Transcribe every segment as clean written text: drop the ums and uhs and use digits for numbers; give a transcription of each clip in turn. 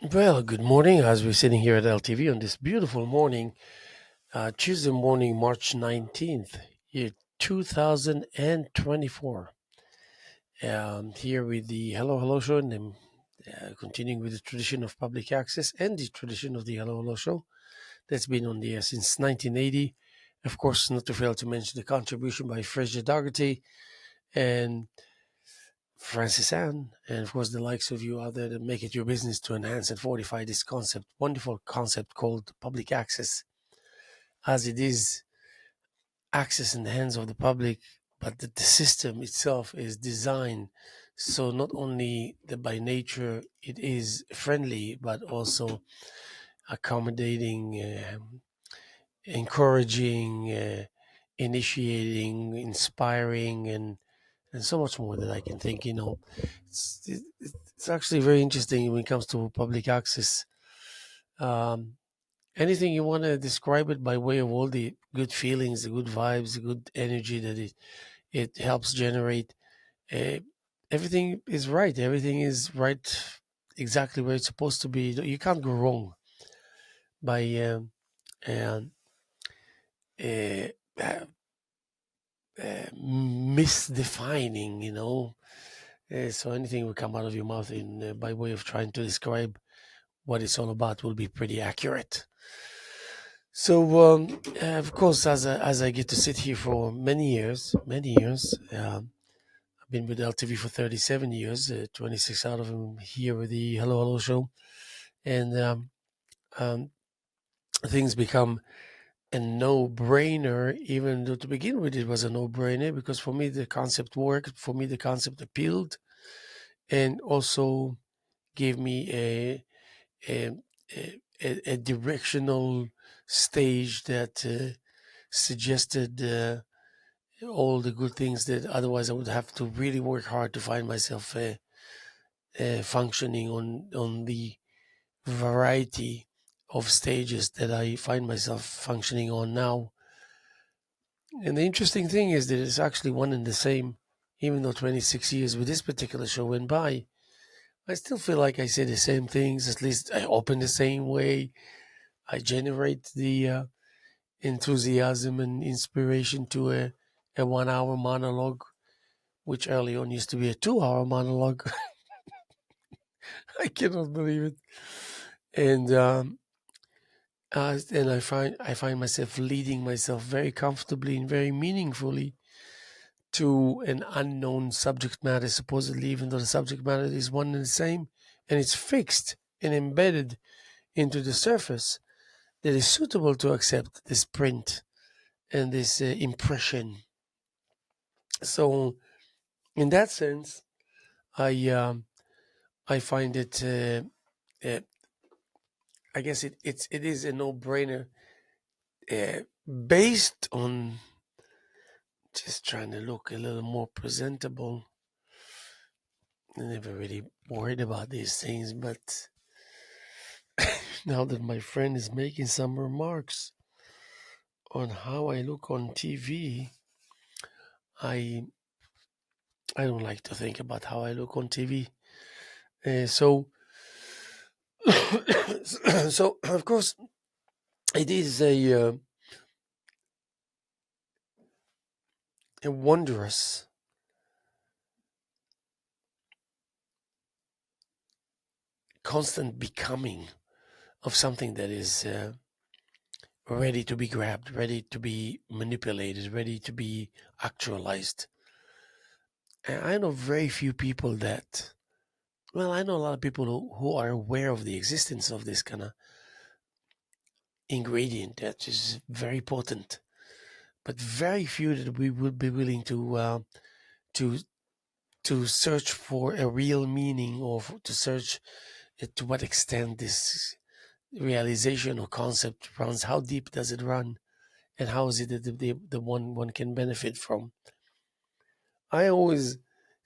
Well, good morning as we're sitting here at LTV on this beautiful morning, Tuesday morning, March 19th, year 2024. Here with the Hello Hello Show, and continuing with the tradition of public access and the tradition of the Hello Hello Show that's been on the air since 1980. Of course, not to fail to mention the contribution by Fraser Dougherty and Francis Ann, and of course the likes of you out there that make it your business to enhance and fortify this wonderful concept called public access, as it is access in the hands of the public, but the system itself is designed so not only that by nature it is friendly, but also accommodating, encouraging, initiating, inspiring, and so much more that I can think. It's actually very interesting when it comes to public access. Um, Anything you want to describe it by way of all the good feelings, the good vibes, the good energy that it helps generate. Uh, Everything is right. Everything is right, exactly where it's supposed to be. You can't go wrong by um, uh, uh, misdefining. So anything will come out of your mouth in by way of trying to describe what it's all about will be pretty accurate. So, of course, as I get to sit here for many years, I've been with LTV for 37 years, 26 out of them here with the Hello Hello Show, and um, things become a no-brainer. Even though to begin with it was a no-brainer, because for me the concept worked, for me the concept appealed, and also gave me a, a directional stage that suggested all the good things that otherwise I would have to really work hard to find myself functioning on the variety of stages that I find myself functioning on now. And the interesting thing is that it's actually one and the same. Even though 26 years with this particular show went by, I still feel like I say the same things. At least I open the same way. I generate the enthusiasm and inspiration to a 1 hour monologue, which early on used to be a 2 hour monologue. I cannot believe it. And and I find myself leading myself very comfortably and very meaningfully to an unknown subject matter, supposedly, even though the subject matter is one and the same, and it's fixed and embedded into the surface that is suitable to accept this print and this impression. So, in that sense, I I find it. Uh, I guess it is a no brainer, uh, based on just trying to look a little more presentable. I never really worried about these things, but now that my friend is making some remarks on how I look on TV, I I don't like to think about how I look on TV. So so of course it is a wondrous constant becoming of something that is ready to be grabbed, ready to be manipulated, ready to be actualized. And I know very few people that, well, I know a lot of people who are aware of the existence of this kind of ingredient that is very potent, but very few that we would be willing to to search for a real meaning, or to search to what extent this realization or concept runs, how deep does it run, and how is it that the one can benefit from. I always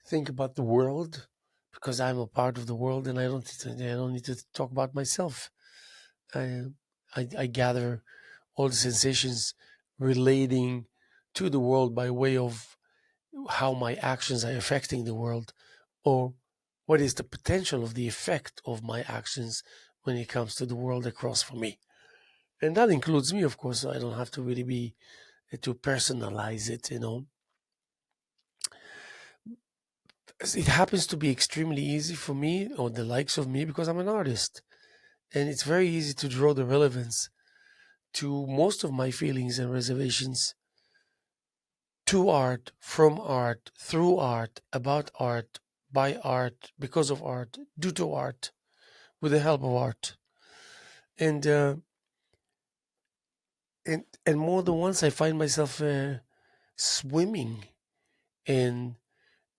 think about the world because I'm a part of the world, and I don't need to talk about myself. I I gather all the sensations relating to the world by way of how my actions are affecting the world, or what is the potential of the effect of my actions when it comes to the world across from me. And that includes me, of course, so I don't have to really be to personalize it, It happens to be extremely easy for me or the likes of me because I'm an artist. And it's very easy to draw the relevance to most of my feelings and reservations to art, from art, through art, about art, by art, because of art, due to art, with the help of art. And and more than once I find myself swimming in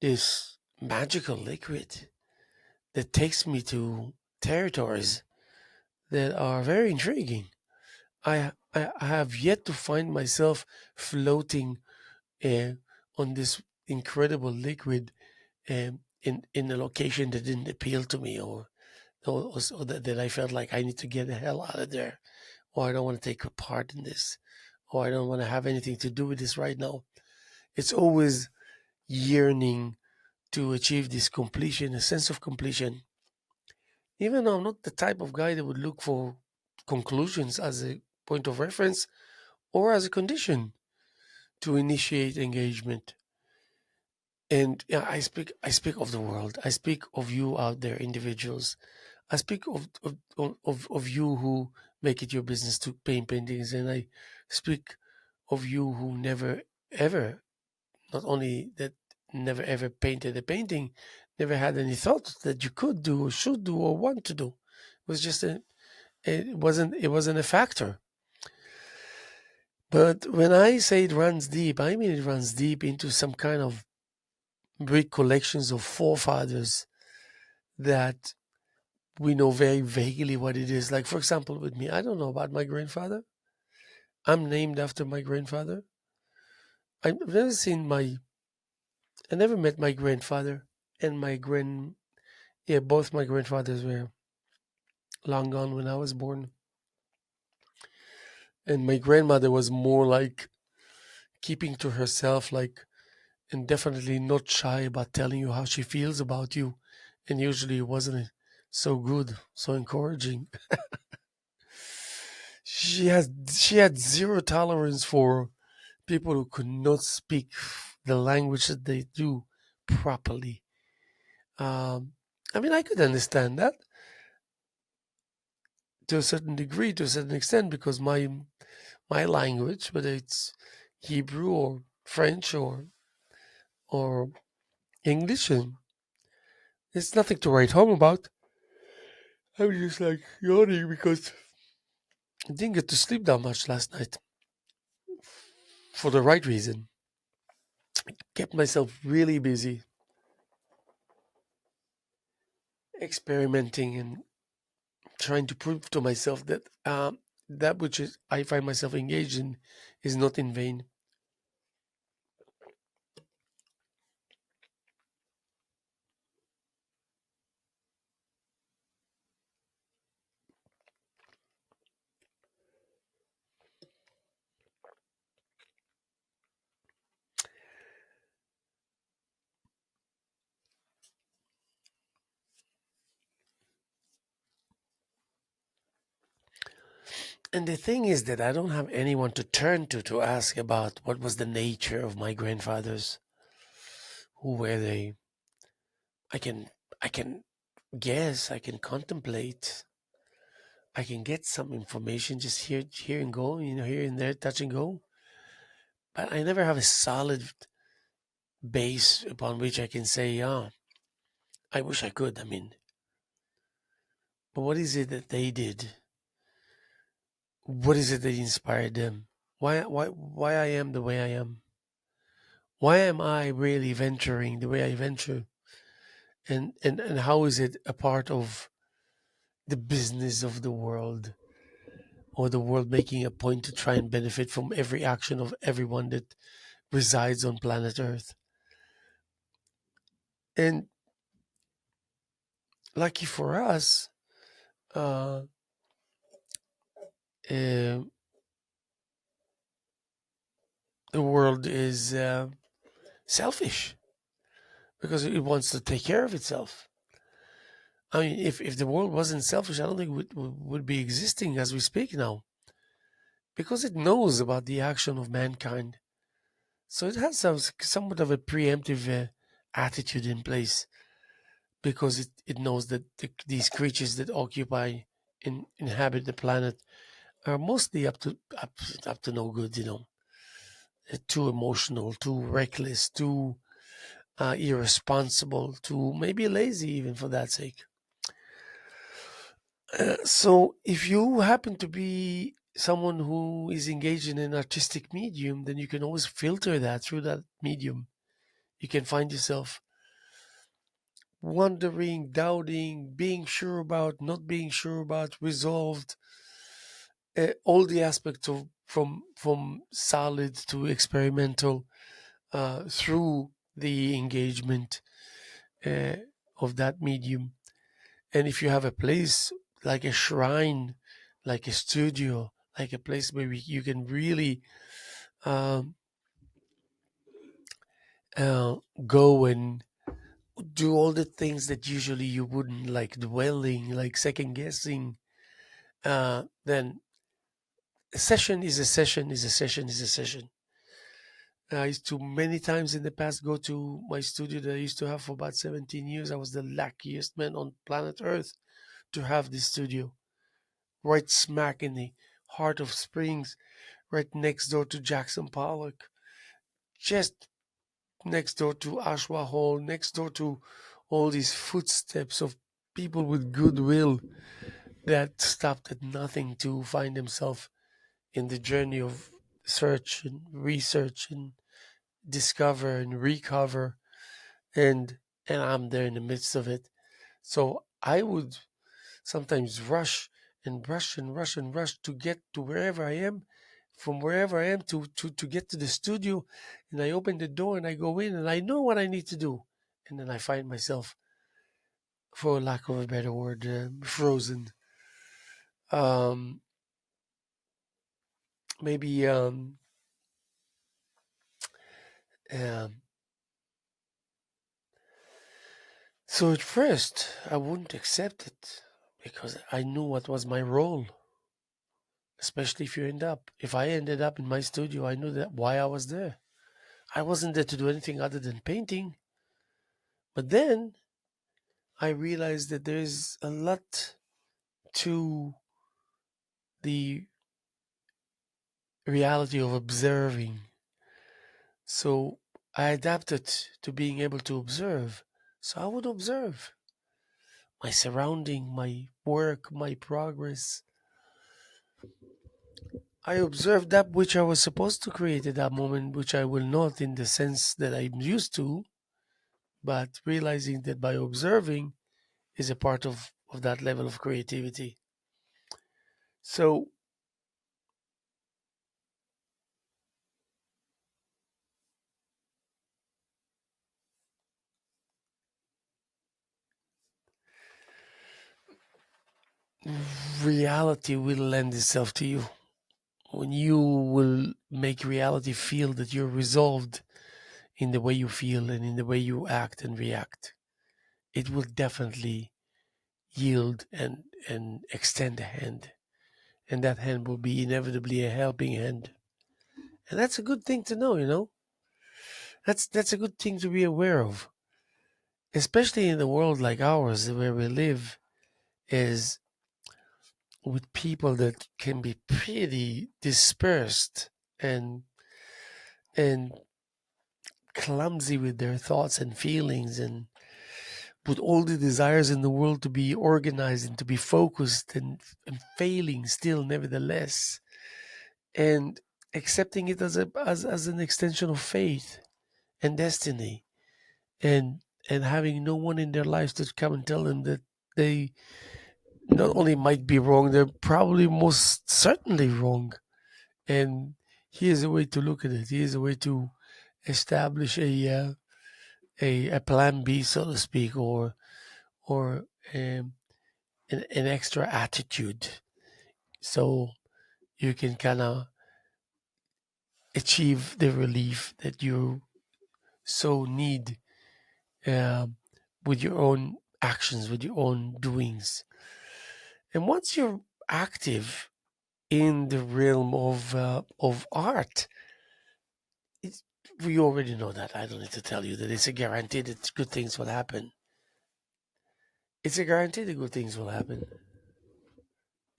this magical liquid that takes me to territories that are very intriguing. I have yet to find myself floating uh, on this incredible liquid in a location that didn't appeal to me, or that I felt like I need to get the hell out of there, or I don't want to take a part in this, or I don't want to have anything to do with this right now. It's always yearning to achieve this completion, a sense of completion. Even though I'm not the type of guy that would look for conclusions as a point of reference or as a condition to initiate engagement. And yeah, I speak of the world. I speak of you out there, individuals. I speak of you who make it your business to paint paintings, and I speak of you who never ever, not only that, never ever painted a painting, never had any thought that you could do or should do or want to do. It was just it wasn't a factor. But when I say it runs deep, I mean it runs deep into some kind of recollections of forefathers that we know very vaguely what it is. Like, for example, with me, I don't know about my grandfather. I'm named after my grandfather. I've never seen I never met my grandfather and yeah, both my grandfathers were long gone when I was born. And my grandmother was more like keeping to herself, like, and definitely not shy about telling you how she feels about you. And usually it wasn't so good, so encouraging. She had zero tolerance for people who could not speak the language that they do properly. Um, I mean, I could understand that to a certain degree, to a certain extent, because my language, whether it's Hebrew or French or English, and it's nothing to write home about. I'm just like yawning because I didn't get to sleep that much last night for the right reason. Kept myself really busy, experimenting and trying to prove to myself that that which is I find myself engaged in is not in vain. And the thing is that I don't have anyone to turn to ask about what was the nature of my grandfathers. Who were they? I can I can guess, I can contemplate, I can get some information just here and go, here and there, touch and go. But I never have a solid base upon which I can say, yeah, I wish I could. I mean, but what is it that they did? What is it that inspired them? Why I am the way I am? Why am I really venturing the way I venture? And how is it a part of the business of the world, or the world making a point to try and benefit from every action of everyone that resides on planet Earth? And lucky for us, uh, uh, the world is selfish because it wants to take care of itself. I mean, if the world wasn't selfish, I don't think would be existing as we speak now, because it knows about the action of mankind. So it has somewhat of a preemptive attitude in place, because it knows that these creatures that occupy and inhabit the planet are mostly up to no good. Too emotional, too reckless, too irresponsible, too maybe lazy, even for that sake. So, if you happen to be someone who is engaged in an artistic medium, then you can always filter that through that medium. You can find yourself wondering, doubting, being sure about, not being sure about, resolved, all the aspects of from solid to experimental through the engagement uh, of that medium. And if you have a place like a shrine, like a studio, like a place where you can really um, uh, go and do all the things that usually you wouldn't, like dwelling, like second guessing, then a session is a session is a session is a session. I used to many times in the past go to my studio that I used to have for about 17 years. I was the luckiest man on planet Earth to have this studio right smack in the heart of Springs, right next door to Jackson Pollock, just next door to Ashwa Hall, next door to all these footsteps of people with goodwill that stopped at nothing to find themselves in the journey of search and research and discover and recover, and I'm there in the midst of it. So I would sometimes rush and rush and rush and rush to get to wherever I am, from wherever I am to get to the studio. And I open the door and I go in and I know what I need to do. And then I find myself, for lack of a better word, frozen. Um, maybe um, so at first I wouldn't accept it because I knew what was my role. Especially if I ended up in my studio, I knew that why I was there. I wasn't there to do anything other than painting. But then I realized that there's a lot to the reality of observing. So I adapted to being able to observe. So I would observe my surrounding, my work, my progress. I observed that which I was supposed to create at that moment, which I will not in the sense that I'm used to, but realizing that by observing is a part of that level of creativity. So reality will lend itself to you. When you will make reality feel that you're resolved in the way you feel and in the way you act and react, it will definitely yield and extend a hand. And that hand will be inevitably a helping hand. And that's a good thing to know. That's a good thing to be aware of. Especially in a world like ours where we live, is with people that can be pretty dispersed and clumsy with their thoughts and feelings, and with all the desires in the world to be organized and to be focused, and failing still nevertheless, and accepting it as an extension of faith and destiny, and having no one in their lives to come and tell them that they not only might be wrong, they're probably most certainly wrong. And here's a way to look at it. Here's a way to establish a plan B, so to speak, or an extra attitude, so you can kind of achieve the relief that you so need, um, with your own actions, with your own doings. And once you're active in the realm of art, it's, we already know that. I don't need to tell you that it's a guarantee that good things will happen. It's a guarantee that good things will happen.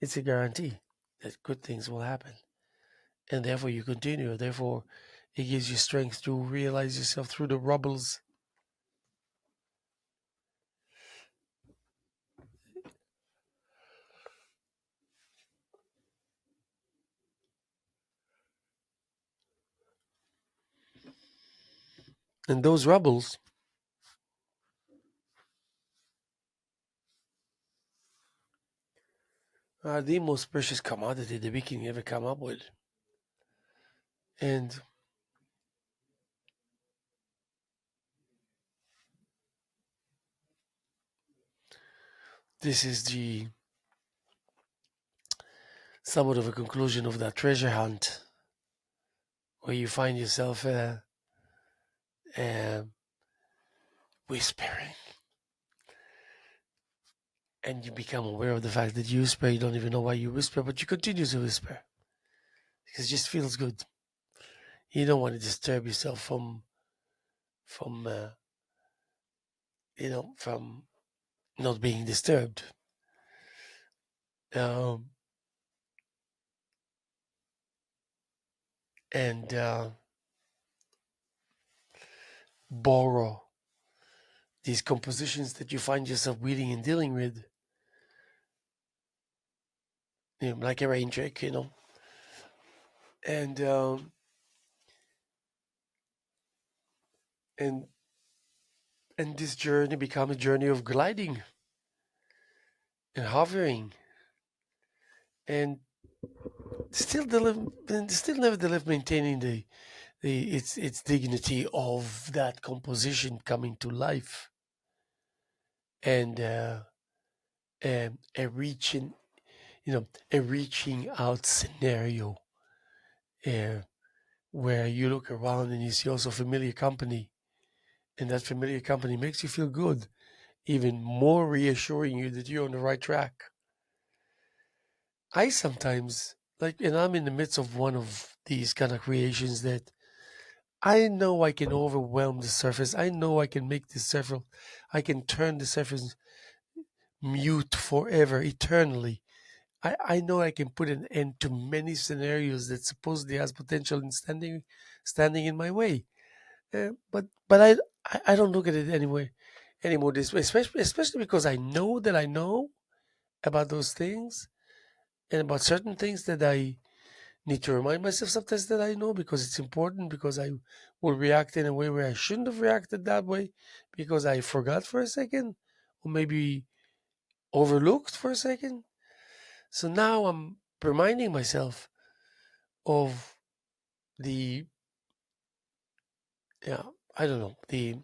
It's a guarantee that good things will happen. And therefore you continue. Therefore, it gives you strength to realize yourself through the rubbles. And those rubbles are the most precious commodity that we can ever come up with. And this is the somewhat of a conclusion of that treasure hunt, where you find yourself uh, whispering, and you become aware of the fact that you whisper. You don't even know why you whisper, but you continue to whisper because it just feels good. You don't want to disturb yourself from from not being disturbed. Um, and borrow these compositions that you find yourself reading and dealing with, like a rain check, and and and this journey become a journey of gliding and hovering, and still nevertheless maintaining the its dignity of that composition coming to life, and a reaching a reaching out scenario, uh, where you look around and you see also familiar company, and that familiar company makes you feel good, even more reassuring you that you're on the right track. I sometimes and I'm in the midst of one of these kind of creations that I know I can overwhelm the surface. I know I can make the surface, I can turn the surface mute forever, eternally. I know I can put an end to many scenarios that supposedly has potential in standing in my way. But I don't look at it anymore this way, especially because I know that I know about those things, and about certain things that I need to remind myself sometimes that I know, because it's important, because I will react in a way where I shouldn't have reacted that way, because I forgot for a second, or maybe overlooked for a second. So now I'm reminding myself of the yeah I don't know, the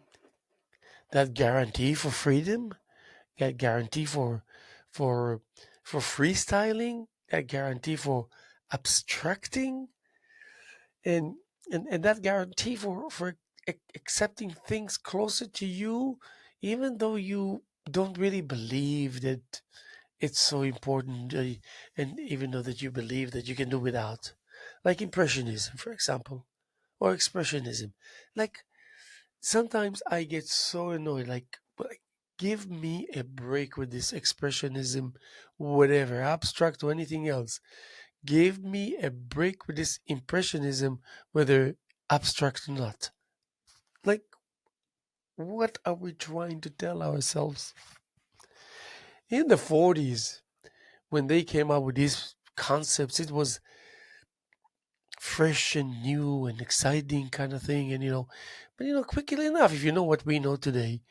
that guarantee for freedom, that guarantee for for freestyling, that guarantee for abstracting, and and that guarantee for accepting things closer to you, even though you don't really believe that it's so important, and even though that you believe that you can do without, like impressionism, for example, or expressionism. Like, sometimes I get so annoyed, like, give me a break with this expressionism, whatever, abstract or anything else. Give me a break with this impressionism, whether abstract or not. Like, what are we trying to tell ourselves? In the 40s, when they came up with these concepts, it was fresh and new and exciting kind of thing. And, but, quickly enough, if you know what we know today,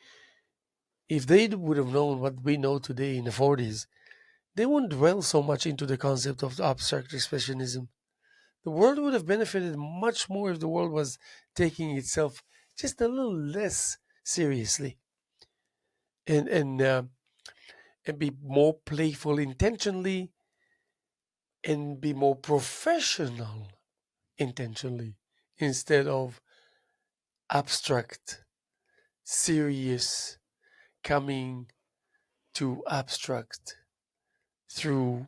if they would have known what we know today in the 40s, they wouldn't dwell so much into the concept of abstract expressionism. The world would have benefited much more if the world was taking itself just a little less seriously, and be more playful intentionally, and be more professional intentionally, instead of abstract, serious, coming to abstract through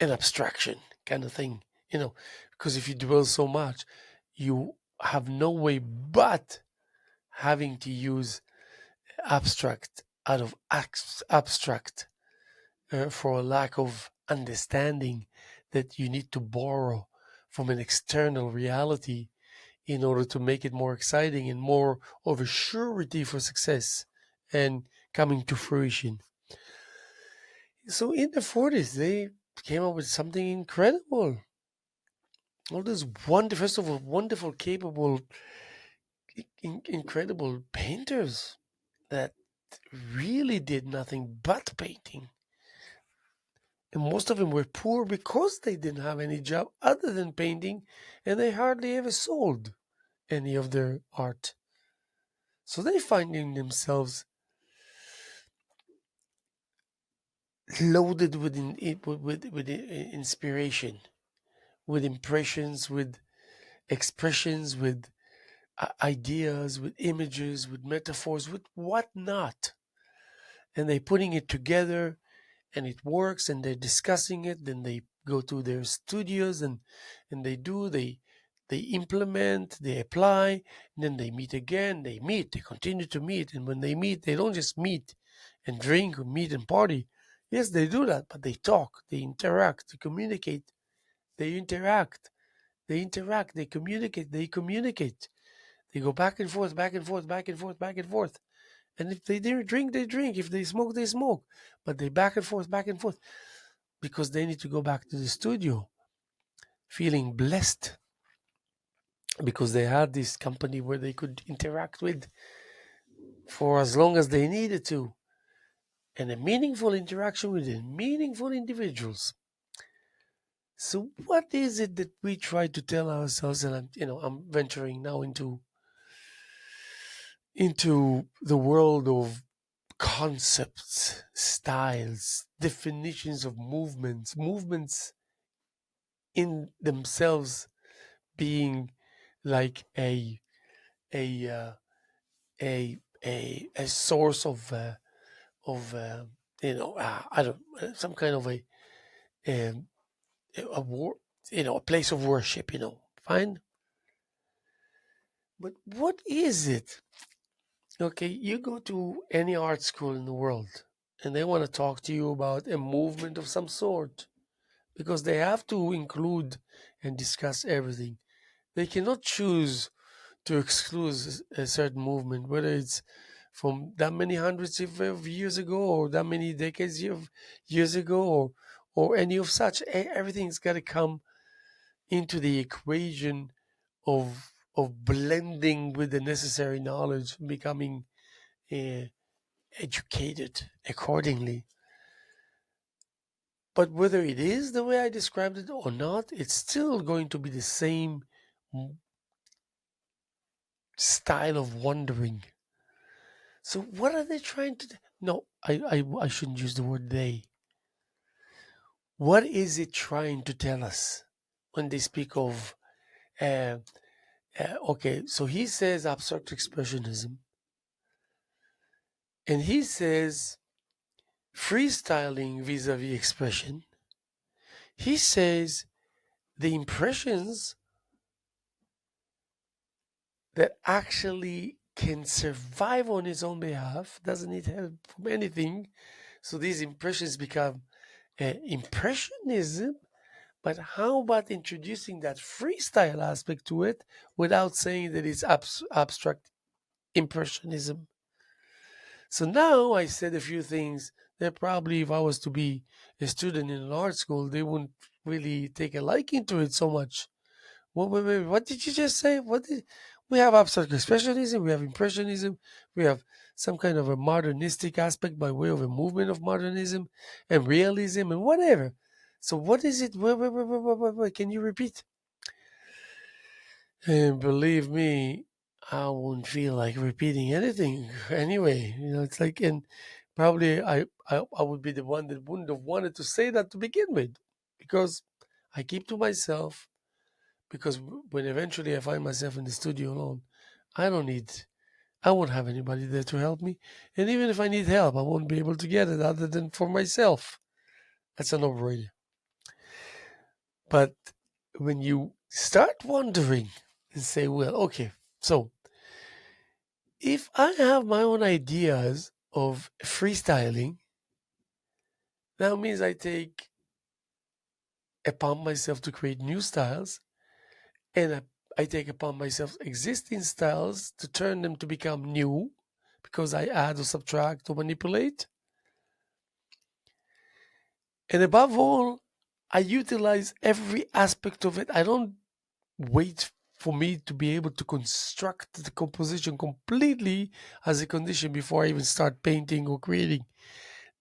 an abstraction kind of thing, because if you dwell so much, you have no way but having to use abstract out of abstract for a lack of understanding that you need to borrow from an external reality in order to make it more exciting and more of a surety for success and coming to fruition. So in the 40s, they came up with something incredible. All these wonderful, first of all, wonderful, capable, incredible painters that really did nothing but painting. And most of them were poor because they didn't have any job other than painting, and they hardly ever sold any of their art. So they finding themselves loaded with inspiration, with impressions, with expressions, with ideas, with images, with metaphors, with whatnot. And they putting it together and it works and they're discussing it. Then they go to their studios and they implement, they apply, and then they meet again, they continue to meet. And when they meet, they don't just meet and drink or meet and party. Yes, they do that, but they talk, they interact, they communicate, they interact, they communicate, they communicate. They go back and forth, back and forth, back and forth, back and forth. And if they didn't drink, they drink. If they smoke, they smoke. But they back and forth because they need to go back to the studio feeling blessed because they had this company where they could interact with for as long as they needed to, and a meaningful interaction with meaningful individuals. So what is it that we try to tell ourselves? And I'm venturing now into the world of concepts, styles, definitions of movements in themselves being like a a source of I don't some kind of um, a war, a place of worship, fine. But what is it? Okay, you go to any art school in the world and they want to talk to you about a movement of some sort because they have to include and discuss everything. They cannot choose to exclude a certain movement, whether it's from that many hundreds of years ago or that many decades of years ago or any of such. Everything's got to come into the equation of blending with the necessary knowledge, becoming uh, educated accordingly. But whether it is the way I described it or not, it's still going to be the same style of wandering. So what are they trying to do? No, I shouldn't use the word they. What is it trying to tell us when they speak of uh, okay, so he says abstract expressionism and he says freestyling vis-a-vis expression. He says the impressions that actually can survive on his own behalf doesn't need help from anything. So these impressions become impressionism. But how about introducing that freestyle aspect to it without saying that it's abstract impressionism? So now I said a few things that probably if I was to be a student in an art school, they wouldn't really take a liking to it so much. Wait, what did you just say? We have abstract expressionism, we have impressionism, we have some kind of a modernistic aspect by way of a movement of modernism and realism and whatever. So what is it? Wait, can you repeat? And believe me, I wouldn't feel like repeating anything anyway. It's like, and probably I would be the one that wouldn't have wanted to say that to begin with because I keep to myself because when eventually I find myself in the studio alone, I don't need I won't have anybody there to help me. And even if I need help, I won't be able to get it other than for myself. That's a no-brainer. But when you start wondering and say, well, okay, so if I have my own ideas of freestyling, that means I take upon myself to create new styles, and I take upon myself existing styles to turn them to become new because I add or subtract or manipulate. And above all, I utilize every aspect of it. I don't wait for me to be able to construct the composition completely as a condition before I even start painting or creating.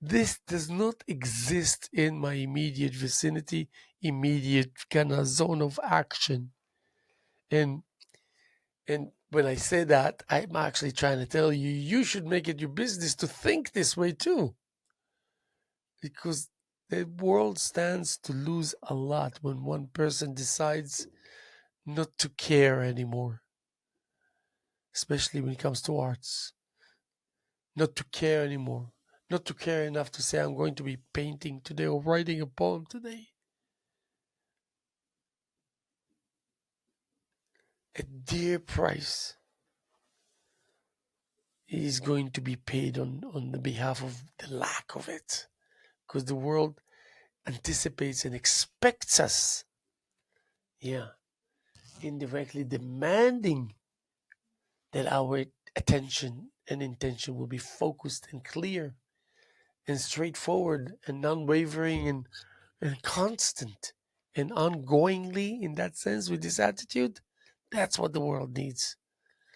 This does not exist in my immediate vicinity, immediate kind of zone of action. And and when I say that, I'm actually trying to tell you, you should make it your business to think this way too. Because the world stands to lose a lot when one person decides not to care anymore, especially when it comes to arts. Not to care anymore. Not to care enough to say, I'm going to be painting today or writing a poem today. A dear price is going to be paid on the behalf of the lack of it. Because the world anticipates and expects us, yeah, indirectly demanding that our attention and intention will be focused and clear and straightforward and non-wavering and constant and ongoingly in that sense with this attitude. That's what the world needs.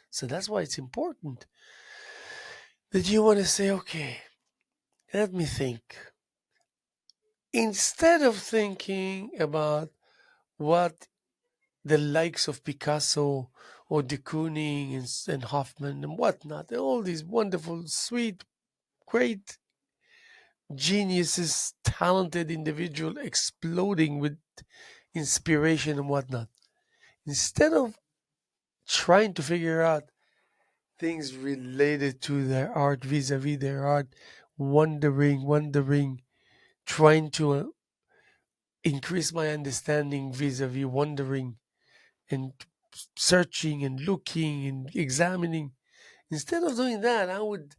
So that's why it's important that you want to say, okay, let me think. Instead of thinking about what the likes of Picasso or de Kooning and Hoffman and whatnot, all these wonderful, sweet, great geniuses, talented individual exploding with inspiration and whatnot. Instead of trying to figure out things related to their art vis-a-vis their art, wondering, trying to increase my understanding vis-a-vis wondering and searching and looking and examining. Instead of doing that, I would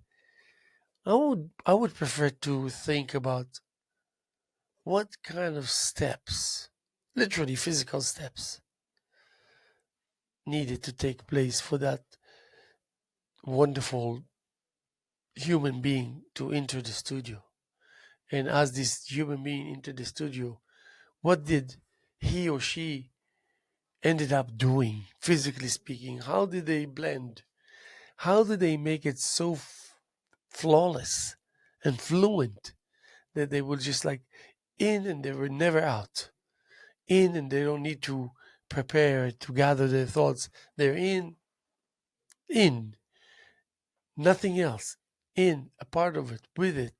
prefer to think about what kind of steps, literally physical steps, needed to take place for that wonderful human being to enter the studio. And as this human being entered the studio, what did he or she ended up doing, physically speaking? How did they blend? How did they make it so flawless and fluent that they were just like in and they were never out? In and they don't need to prepare to gather their thoughts. They're in, nothing else. In, a part of it, with it,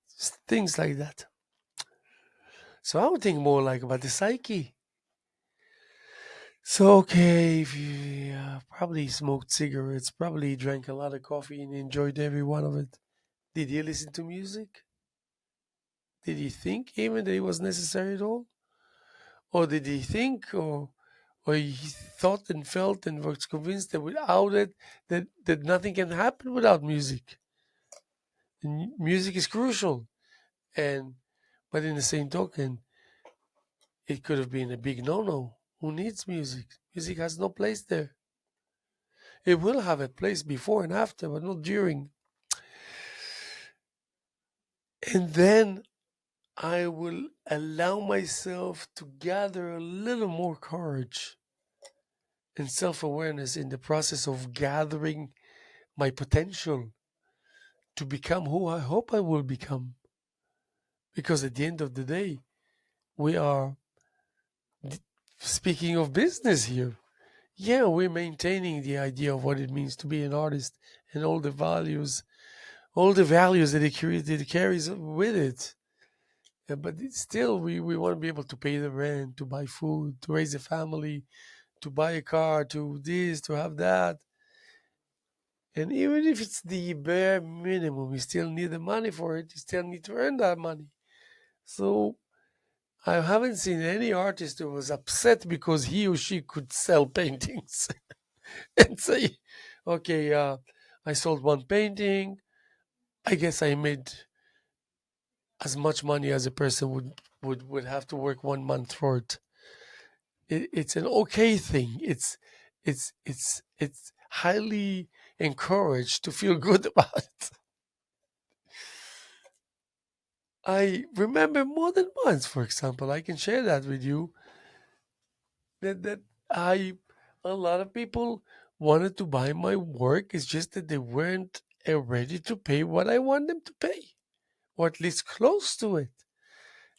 things like that. So I would think more like about the psyche. So okay, if you probably smoked cigarettes, probably drank a lot of coffee and enjoyed every one of it. Did you listen to music? Did you think even that it was necessary at all? Or did he think or he thought and felt and was convinced that without it that nothing can happen without music? And music is crucial. And but in the same token, it could have been a big no-no. Who needs music? Music has no place there. It will have a place before and after, but not during. And then I will allow myself to gather a little more courage and self awareness in the process of gathering my potential to become who I hope I will become. Because at the end of the day, we are speaking of business here. Yeah, we're maintaining the idea of what it means to be an artist and all the values that it carries with it. But it's still, we want to be able to pay the rent, to buy food, to raise a family, to buy a car, to this, to have that. And even if it's the bare minimum, you still need the money for it. You still need to earn that money. So I haven't seen any artist who was upset because he or she could sell paintings and say, okay, I sold one painting. I guess I made as much money as a person would have to work 1 month for it. It's an okay thing. It's highly encouraged to feel good about it. I remember more than once, for example, I can share that with you, that I a lot of people wanted to buy my work. It's just that they weren't ready to pay what I want them to pay, or at least close to it.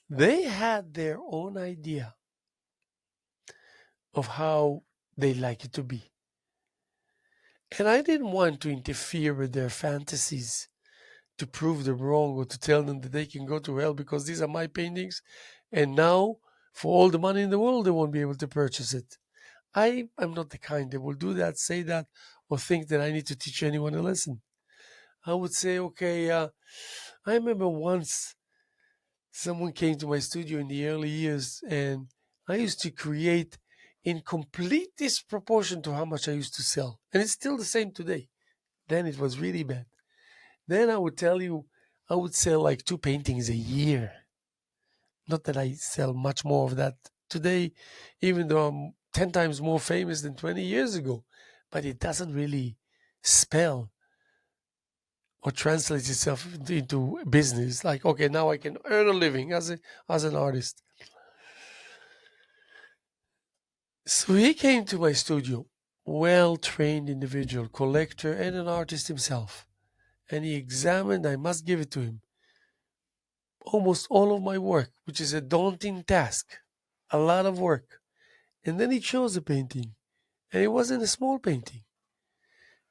They had their own idea of how they like it to be. And I didn't want to interfere with their fantasies to prove them wrong or to tell them that they can go to hell because these are my paintings. And now, for all the money in the world, they won't be able to purchase it. I am not the kind that will do that, say that, or think that I need to teach anyone a lesson. I would say, okay, I remember once someone came to my studio in the early years, and I used to create in complete disproportion to how much I used to sell. And it's still the same today. Then it was really bad. Then I would tell you, I would sell like 2 paintings a year. Not that I sell much more of that today, even though I'm 10 times more famous than 20 years ago. But it doesn't really spell or translate itself into business. Like, okay, now I can earn a living as an artist. So he came to my studio, well trained individual, collector, and an artist himself. And he examined, I must give it to him, almost all of my work, which is a daunting task, a lot of work. And then he chose a painting, and it wasn't a small painting.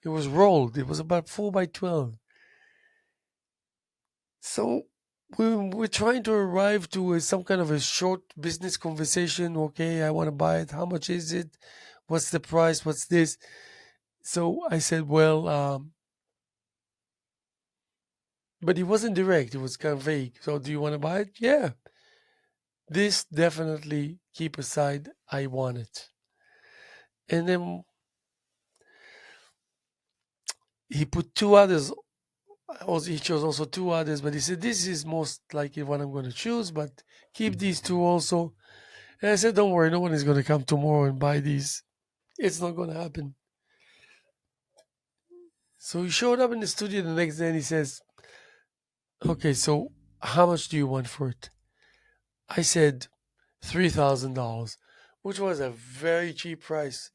It was rolled. It was about 4 by 12. So we're trying to arrive to some kind of a short business conversation. Okay, I want to buy it. How much is it? What's the price? What's this? So I said, well, but he wasn't direct. It was kind of vague. So do you want to buy it? Yeah. This definitely keep aside. I want it. And then he put two others. Also, he chose also two others, but he said this is most likely what I'm going to choose. But keep these two also. And I said, don't worry, no one is going to come tomorrow and buy these. It's not going to happen. So he showed up in the studio the next day and he says, okay, so how much do you want for it? I said $3,000, which was a very cheap price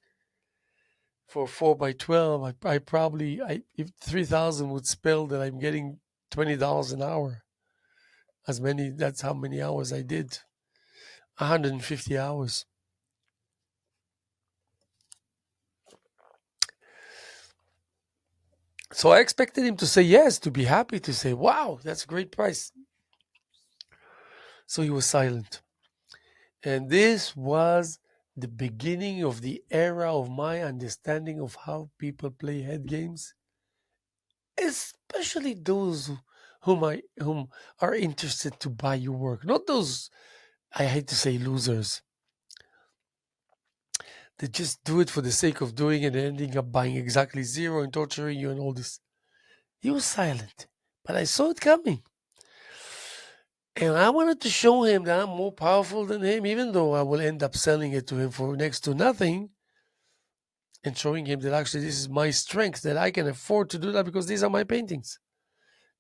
for 4 by 12. I probably, if 3,000 would spell that I'm getting $20 an hour. That's how many hours I did. 150 hours. So I expected him to say yes, to be happy, to say, wow, that's a great price. So he was silent. And this was the beginning of the era of my understanding of how people play head games, especially those whom are interested to buy your work, not those, I hate to say, losers. They just do it for the sake of doing it and ending up buying exactly zero and torturing you and all this. He was silent, but I saw it coming. And I wanted to show him that I'm more powerful than him, even though I will end up selling it to him for next to nothing, and showing him that actually this is my strength, that I can afford to do that because these are my paintings.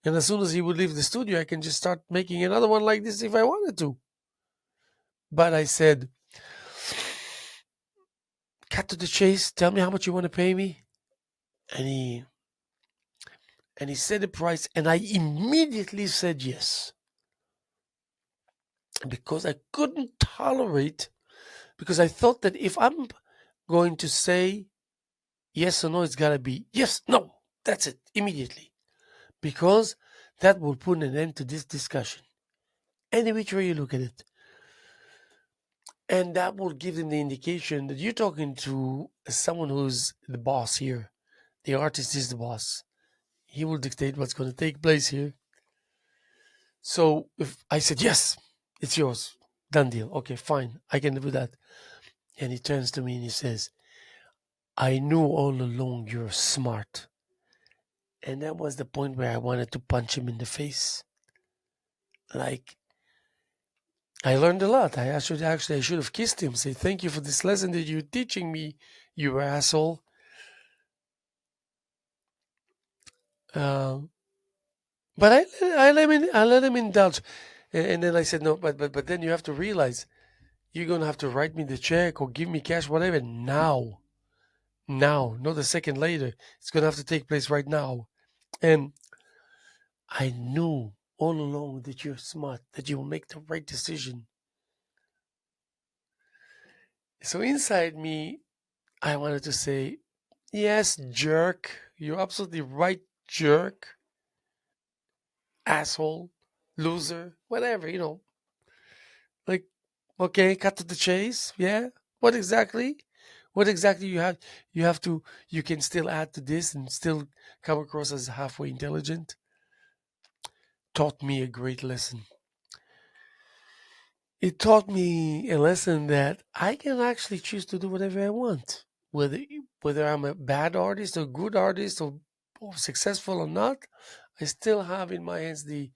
And as soon as he would leave the studio, I can just start making another one like this if I wanted to. But I said, cut to the chase, tell me how much you want to pay me. And he said the price, and I immediately said yes. Because I couldn't tolerate, because I thought that if I'm going to say yes or no, it's gotta be yes, no, that's it, immediately. Because that will put an end to this discussion. Any which way you look at it. And that will give them the indication that you're talking to someone who's the boss here. The artist is the boss. He will dictate what's going to take place here. So if I said, yes, it's yours, done deal. Okay, fine, I can live with that. And he turns to me and he says, I knew all along you're smart. And that was the point where I wanted to punch him in the face. Like, I learned a lot. I should have kissed him, say thank you for this lesson that you're teaching me, you asshole. Um, but I let him indulge, and then I said no. But then you have to realize you're gonna have to write me the check or give me cash, whatever. Now, not a second later. It's gonna have to take place right now. And I knew all along that you're smart, that you will make the right decision. So inside me, I wanted to say, yes, jerk. You're absolutely right, jerk, asshole, loser, whatever, Like, okay, cut to the chase. Yeah. What exactly? What exactly you have to you can still add to this and still come across as halfway intelligent? Taught me a great lesson. It taught me a lesson that I can actually choose to do whatever I want. Whether I'm a bad artist or good artist or successful or not, I still have in my hands the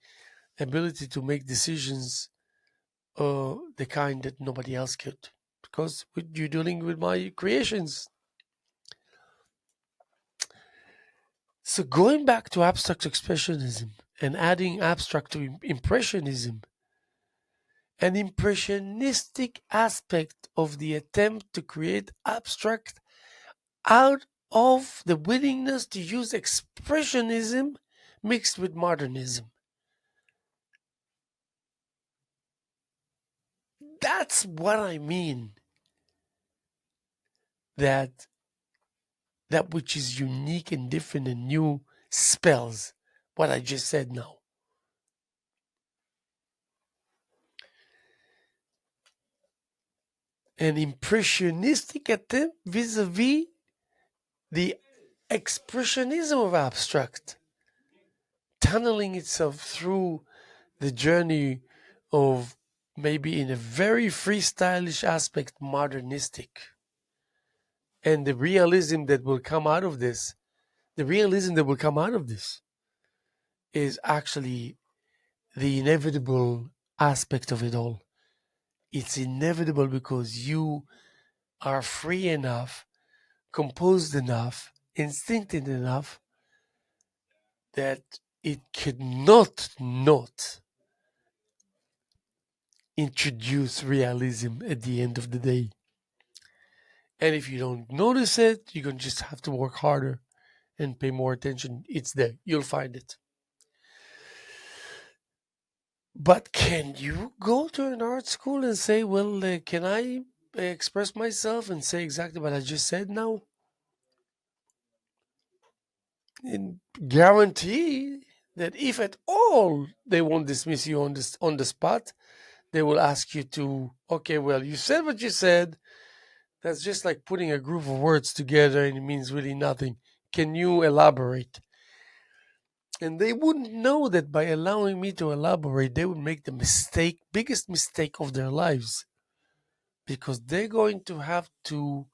ability to make decisions the kind that nobody else could. Because you're dealing with my creations. So going back to abstract expressionism and adding abstract to impressionism, an impressionistic aspect of the attempt to create abstract out of the willingness to use expressionism mixed with modernism. That's what I mean. That that which is unique and different and new spells what I just said now. An impressionistic attempt vis-a-vis the expressionism of abstract, tunneling itself through the journey of maybe in a very freestylish aspect, modernistic. And the realism that will come out of this, the realism that will come out of this is actually the inevitable aspect of it all. It's inevitable because you are free enough, composed enough, instinctive enough that it cannot not introduce realism at the end of the day. And if you don't notice it, you're going to just have to work harder and pay more attention. It's there. You'll find it. But can you go to an art school and say, well, can I express myself and say exactly what I just said now? And guarantee that if at all they won't dismiss you on the spot, they will ask you to, okay, well, you said what you said. That's just like putting a group of words together and it means really nothing. Can you elaborate? And they wouldn't know that by allowing me to elaborate, they would make the biggest mistake of their lives. Because they're going to have to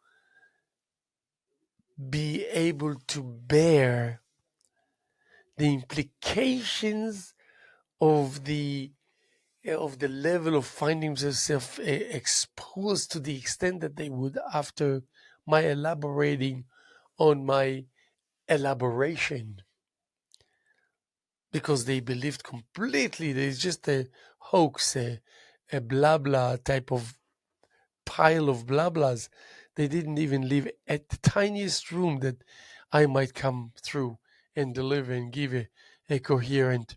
be able to bear the implications of the level of finding themselves exposed to the extent that they would after my elaborating on my elaboration, because they believed completely that it's just a hoax, a blah blah type of pile of blah blahs. They didn't even live at the tiniest room that I might come through and deliver and give a coherent.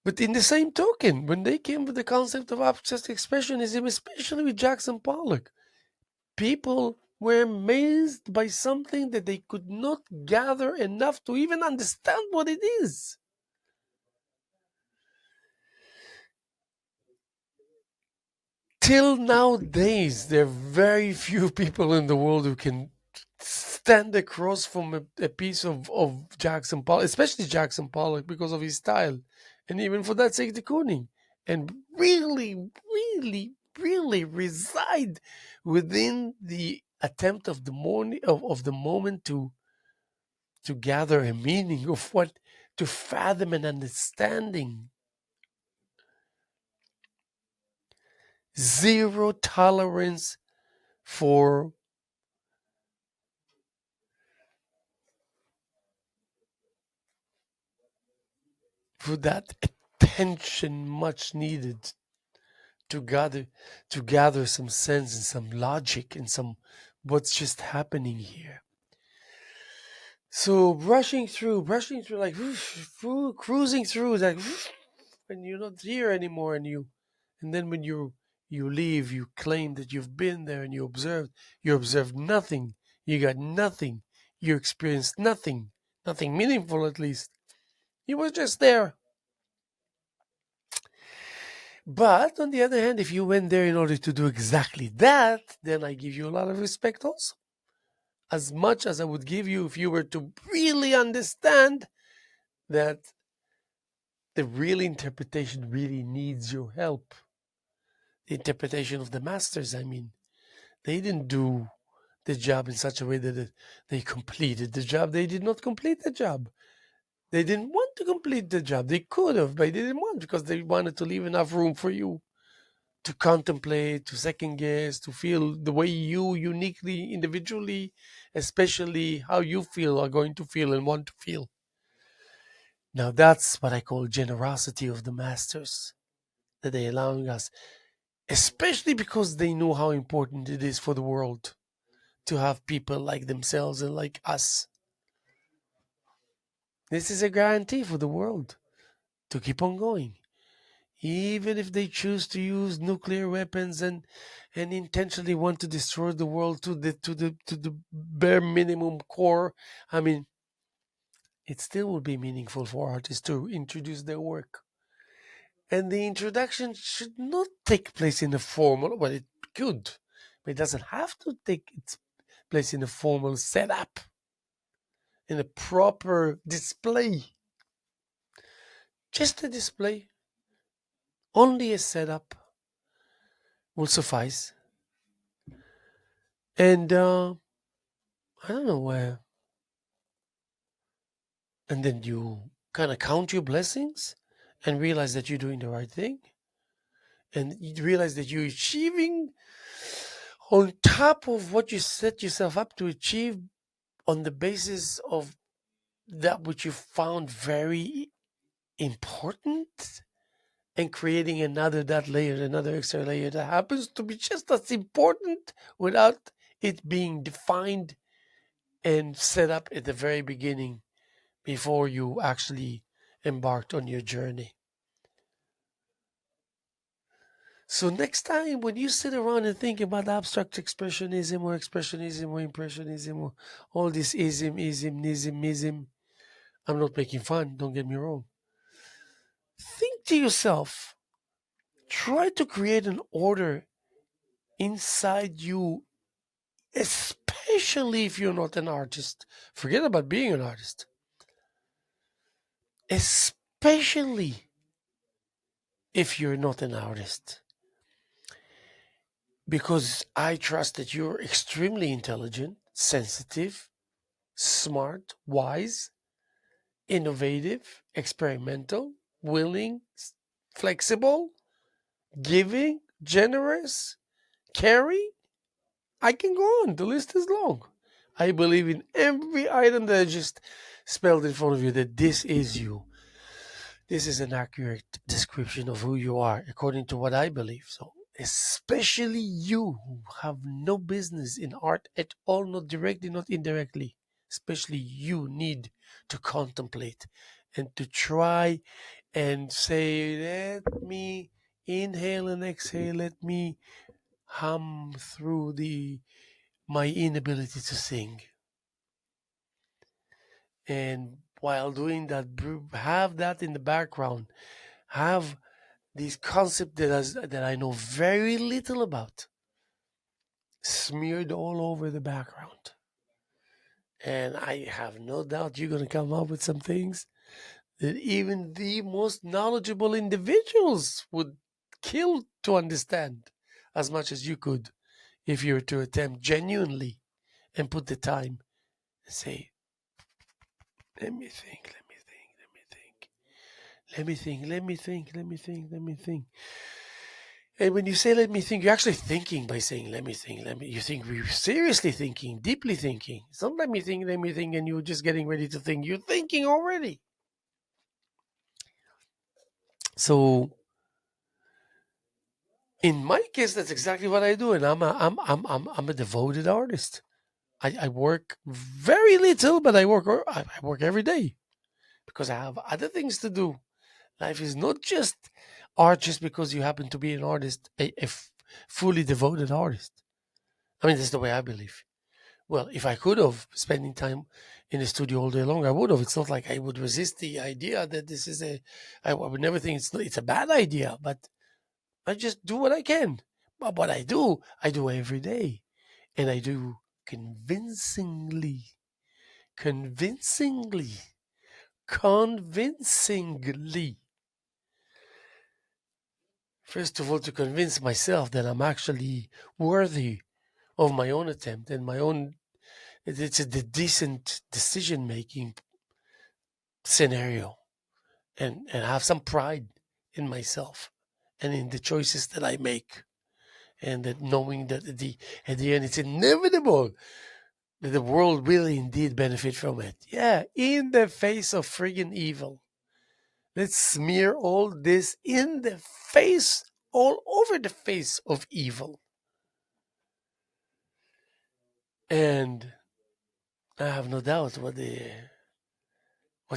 But in the same token, when they came with the concept of abstract expressionism, especially with Jackson Pollock, people were amazed by something that they could not gather enough to even understand what it is. Till nowadays, there are very few people in the world who can stand across from a piece of Jackson Pollock, especially Jackson Pollock, because of his style, and even for that sake, de Kooning, and really, really, really reside within the attempt of the morning of the moment to gather a meaning of what, to fathom an understanding. Zero tolerance for that attention much needed to gather some sense and some logic and some what's just happening here. So brushing through like cruising through like, and you're not here anymore, and then when you leave, you claim that you've been there and you observed nothing, you got nothing, you experienced nothing, nothing meaningful at least. You were just there. But on the other hand, if you went there in order to do exactly that, then I give you a lot of respect also. As much as I would give you if you were to really understand that the real interpretation really needs your help. The interpretation of the masters, I mean, they didn't do the job in such a way that they completed the job. They did not complete the job. They didn't want to complete the job. They could have, but they didn't want, because they wanted to leave enough room for you to contemplate, to second guess, to feel the way you uniquely, individually, especially how you feel, are going to feel and want to feel. Now that's what I call generosity of the masters, that they allowing us, especially because they know how important it is for the world to have people like themselves and like us. This is a guarantee for the world to keep on going. Even if they choose to use nuclear weapons and intentionally want to destroy the world to the bare minimum core, I mean, it still will be meaningful for artists to introduce their work. And the introduction should not take place in a formal, well, it could, but it doesn't have to take its place in a formal setup, in a proper display. Just a display, only a setup will suffice. And I don't know where. And then you kind of count your blessings and realize that you're doing the right thing. And you realize that you're achieving on top of what you set yourself up to achieve, on the basis of that which you found very important, and creating another extra layer that happens to be just as important without it being defined and set up at the very beginning before you actually embarked on your journey. So next time when you sit around and think about abstract expressionism or impressionism or all this ism, I'm not making fun, don't get me wrong. Think to yourself, try to create an order inside you, especially if you're not an artist. Forget about being an artist. Especially if you're not an artist. Because I trust that you're extremely intelligent, sensitive, smart, wise, innovative, experimental, willing, flexible, giving, generous, caring. I can go on. The list is long. I believe in every item that I just spelled in front of you, that this is you. This is an accurate description of who you are, according to what I believe. So, especially you who have no business in art at all, not directly, not indirectly, especially you need to contemplate and to try and say, let me inhale and exhale, let me hum through my inability to sing. And while doing that, have that in the background, have this concept that I know very little about smeared all over the background. And I have no doubt you're going to come up with some things that even the most knowledgeable individuals would kill to understand as much as you could if you were to attempt genuinely and put the time and say, let me think, let me think, let me think, let me think, let me think, let me think, let me think. And when you say let me think, you're actually thinking by saying let me think, let me you think you're seriously thinking, deeply thinking. It's not let me think, and you're just getting ready to think. You're thinking already. So in my case, that's exactly what I do, and I'm a devoted artist. I work very little, but I work every day because I have other things to do. Life is not just art just because you happen to be an artist, fully devoted artist. I mean, that's the way I believe. Well, if I could have spending time in the studio all day long, I would have. It's not like I would resist the idea that this is I would never think it's a bad idea, but I just do what I can. But what I do every day. And I do convincingly, convincingly, convincingly. First of all, to convince myself that I'm actually worthy of my own attempt and my own, it's a decent decision making scenario, and have some pride in myself and in the choices that I make. And that knowing that at the end it's inevitable that the world will indeed benefit from it. Yeah, in the face of friggin' evil. Let's smear all this in the face, all over the face of evil. And I have no doubt what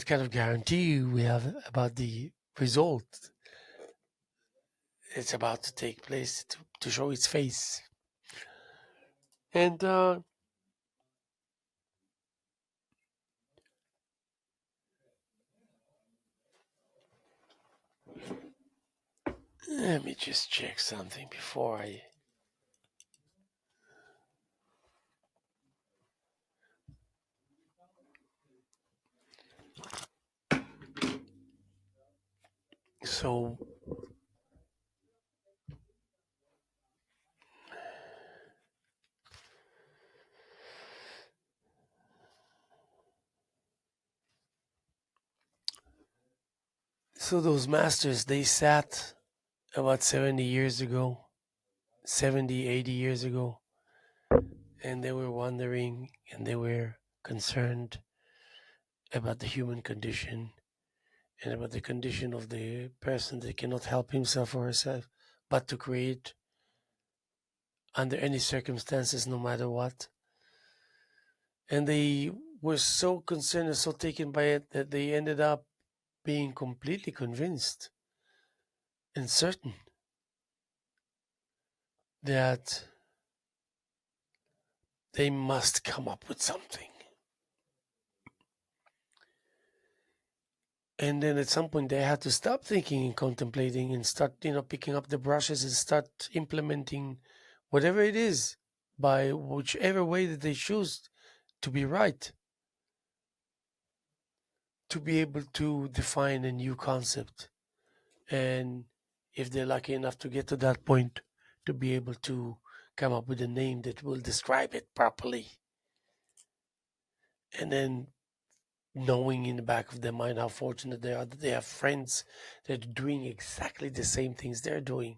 kind of guarantee we have about the result. It's about to take place to show its face. And let me just check something before I. So, those masters, they sat about 70 years ago, 70, 80 years ago, and they were wondering and they were concerned about the human condition and about the condition of the person that cannot help himself or herself but to create under any circumstances, no matter what. And they were so concerned and so taken by it that they ended up being completely convinced and certain that they must come up with something. And then at some point they had to stop thinking and contemplating and start, picking up the brushes and start implementing whatever it is by whichever way that they choose to be right, to be able to define a new concept. And if they're lucky enough to get to that point, to be able to come up with a name that will describe it properly. And then knowing in the back of their mind how fortunate they are that they have friends that are doing exactly the same things they're doing,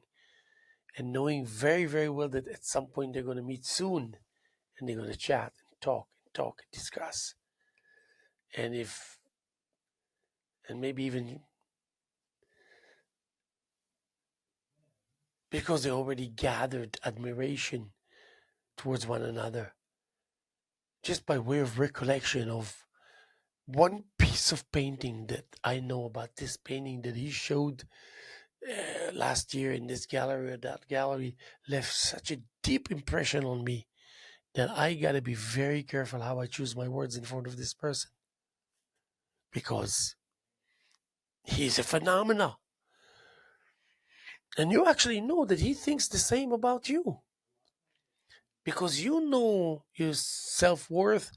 and knowing very, very well that at some point they're going to meet soon and they're going to chat and talk and discuss. And and maybe even because they already gathered admiration towards one another, just by way of recollection of one piece of painting that I know about, this painting that he showed last year in this gallery or that gallery, left such a deep impression on me that I got to be very careful how I choose my words in front of this person, because he's a phenomenon. And you actually know that he thinks the same about you, because you know your self worth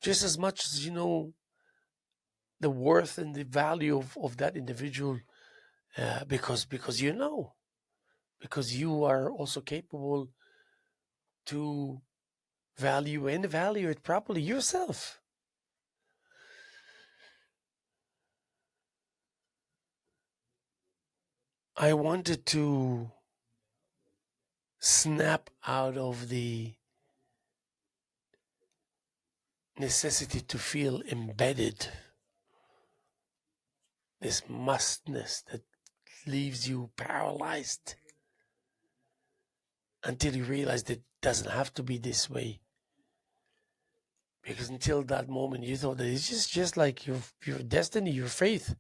just as much as you know the worth and the value of that individual, because you know, because you are also capable to value and evaluate properly yourself. I wanted to snap out of the necessity to feel embedded, this mustness that leaves you paralyzed until you realize that it doesn't have to be this way. Because until that moment, you thought that it's just like your destiny, your faith.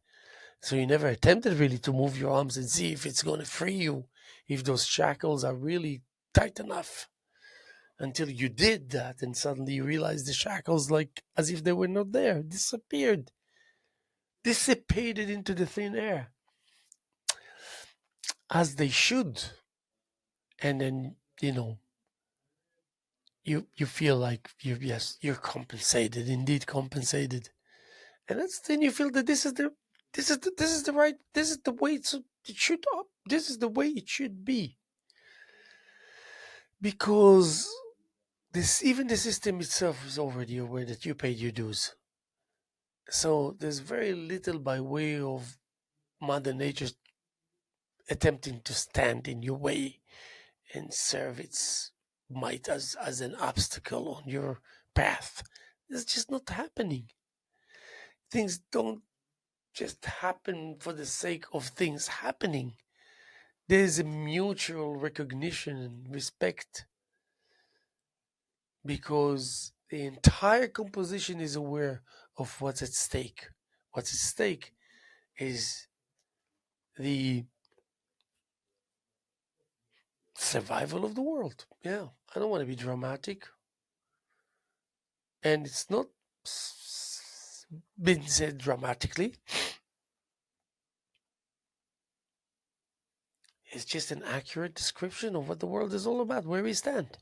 So you never attempted really to move your arms and see if it's going to free you, if those shackles are really tight enough. Until you did that, and suddenly you realize the shackles, like as if they were not there, disappeared, dissipated into the thin air, as they should. And then you feel like you're compensated, indeed compensated. And that's then you feel that this is the right, this is the way it should up, this is the way it should be. Because this, even the system itself is already aware that you paid your dues. So there's very little by way of Mother Nature attempting to stand in your way and serve its might as an obstacle on your path. It's just not happening. Things don't just happen for the sake of things happening. There's a mutual recognition and respect because the entire composition is aware of what's at stake. What's at stake is the survival of the world. Yeah, I don't want to be dramatic. And it's not been said dramatically. It's just an accurate description of what the world is all about, where we stand.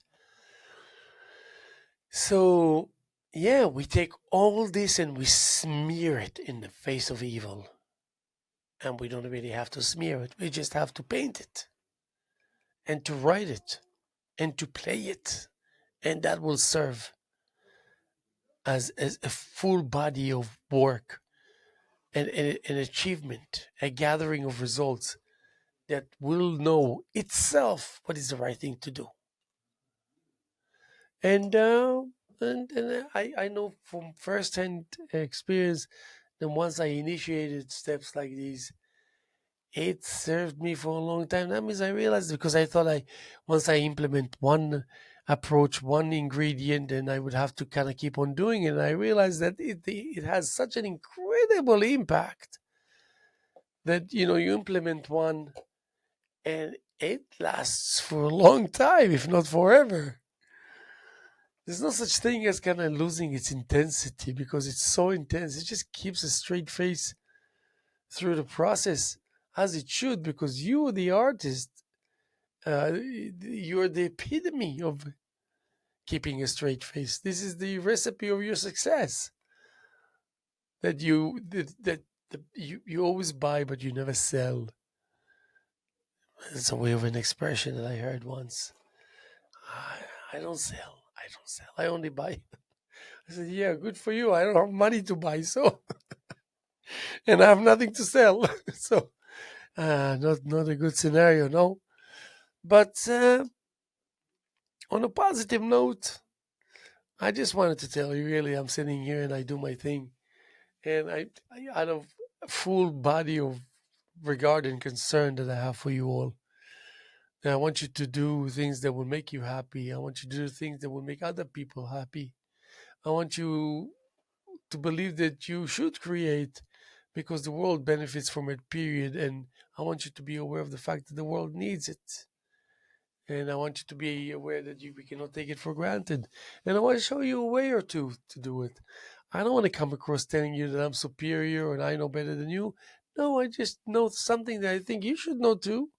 So, yeah, we take all this and we smear it in the face of evil. And we don't really have to smear it, we just have to paint it and to write it and to play it. And that will serve as a full body of work and an achievement, a gathering of results that will know itself what is the right thing to do. And I know from first-hand experience that once I initiated steps like these, it served me for a long time. That means I realized, because I thought once I implement one approach, one ingredient, and I would have to kind of keep on doing it. And I realized that it has such an incredible impact that you implement one and it lasts for a long time, if not forever. There's no such thing as kind of losing its intensity because it's so intense. It just keeps a straight face through the process as it should, because you, the artist, you're the epitome of keeping a straight face. This is the recipe of your success. That you always buy, but you never sell. It's a way of an expression that I heard once. I don't sell. I don't sell. I only buy. I said, yeah, good for you. I don't have money to buy, so and I have nothing to sell. So not a good scenario, no. But on a positive note, I just wanted to tell you, really, I'm sitting here and I do my thing, and I out of full body of regard and concern that I have for you all. And I want you to do things that will make you happy. I want you to do things that will make other people happy. I want you to believe that you should create because the world benefits from it, period. And I want you to be aware of the fact that the world needs it. And I want you to be aware that we cannot take it for granted. And I want to show you a way or two to do it. I don't want to come across telling you that I'm superior and I know better than you. No, I just know something that I think you should know too.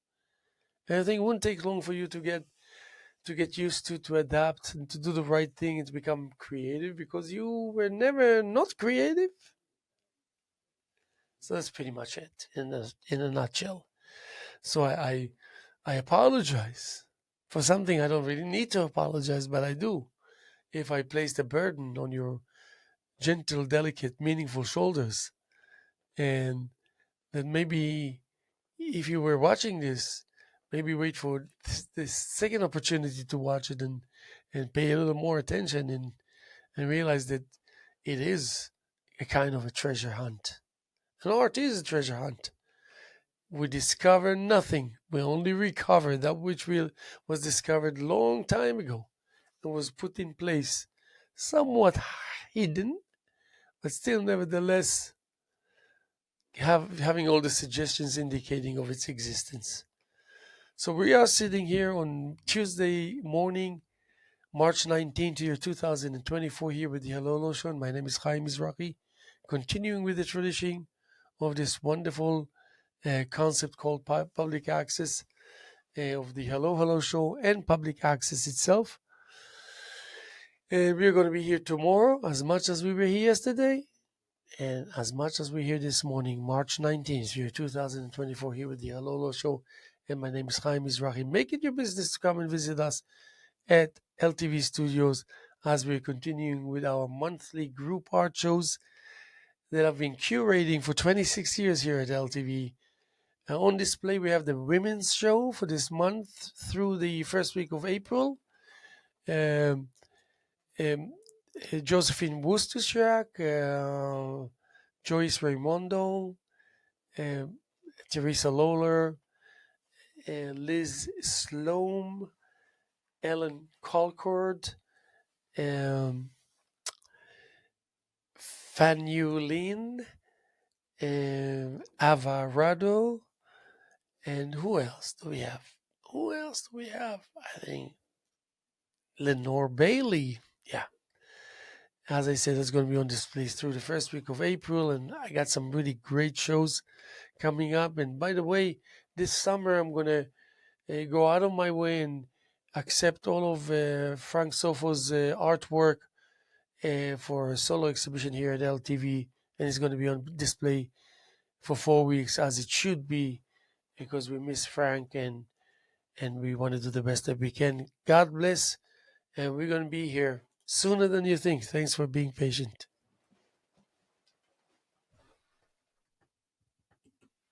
And I think it wouldn't take long for you to get to get used to adapt, and to do the right thing and to become creative because you were never not creative. So that's pretty much it in a nutshell. So I apologize for something I don't really need to apologize, but I do. If I placed a burden on your gentle, delicate, meaningful shoulders, and that maybe if you were watching this, maybe wait for this second opportunity to watch it and pay a little more attention and realize that it is a kind of a treasure hunt. And art is a treasure hunt. We discover nothing. We only recover that which was discovered long time ago and was put in place, somewhat hidden, but still, nevertheless, having all the suggestions indicating of its existence. So we are sitting here on Tuesday morning, March 19th, year 2024, here with the Hello Show. And my name is Haim Mizrahi, continuing with the tradition of this wonderful concept called public access of the Hello Show and public access itself. And we're going to be here tomorrow as much as we were here yesterday and as much as we're here this morning, March 19th, year 2024, here with the Hello Show. And my name is Haim Mizrahi. Make it your business to come and visit us at LTV Studios as we're continuing with our monthly group art shows that I've been curating for 26 years here at LTV. On display, we have the women's show for this month through the first week of April. Um, um, Josephine Wusterschak, Joyce Raimondo, Teresa Lawler, Liz Sloan, Ellen Colcord, Fanyu Lin, Ava Rado, and who else do we have? I think Lenore Bailey. Yeah. As I said, it's going to be on display through the first week of April, and I got some really great shows coming up. And by the way, this summer I'm going to go out of my way and accept all of Frank Sofo's artwork for a solo exhibition here at LTV, and it's going to be on display for 4 weeks, as it should be, because we miss Frank and we want to do the best that we can. God bless, and we're going to be here sooner than you think. Thanks for being patient.